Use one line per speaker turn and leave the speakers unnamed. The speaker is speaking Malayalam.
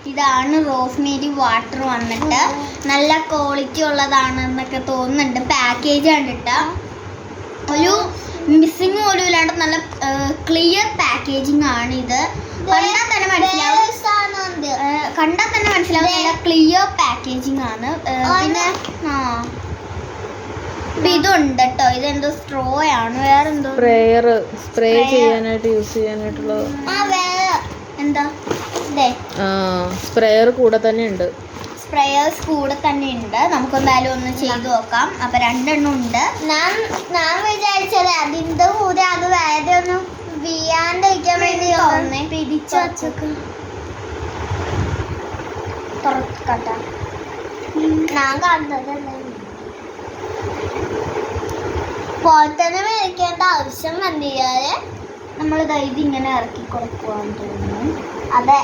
ഇതാണ് റോസ്മേരി വാട്ടർ വന്നിട്ട് നല്ല ക്വാളിറ്റി ഉള്ളതാണെന്നൊക്കെ തോന്നുന്നുണ്ട്. പാക്കേജ് കണ്ടിട്ട് ഒരു മിസ്സിങ് പോലും ഇല്ലാണ്ട് നല്ല ക്ലിയർ പാക്കേജിങ് ആണ് ഇത്. കണ്ടാൽ തന്നെ മനസ്സിലാവും നല്ല ക്ലിയർ പാക്കേജിങ് ആണ്. പിന്നെ ഇതുണ്ട് കേട്ടോ, ഇതെന്തോ സ്ട്രോ ആണ്, വേറെന്തോ
സ്പ്രേ ചെയ്യാനായിട്ട് യൂസ് ചെയ്യാനായിട്ടുള്ളത്.
എന്താ
സ്പ്രേയർ കൂടെ തന്നെ ഉണ്ട്.
സ്പ്രേയേഴ്സ് കൂടെ തന്നെ ഉണ്ട്. നമുക്കെന്തായാലും ഒന്ന് ചെയ്ത് നോക്കാം. അപ്പൊ 2 എണ്ണം ഉണ്ട്. ഞാൻ വിചാരിച്ചത് അതിന്റെ കൂടെ അത് വേറെ ഒന്ന് വീയാണ്ടിരിക്കാൻ വേണ്ടി പിടിച്ചു വച്ചൊക്കെ തുറക്കട്ടെ. ഞാൻ കണ്ടതല്ലേ, പുറത്തുനിന്ന് മേടിക്കേണ്ട ആവശ്യം വന്നില്ലാതെ നമ്മളിത് ഇങ്ങനെ ഇറക്കി കൊടുക്കുവാന്ന് തോന്നുന്നു. അതെ.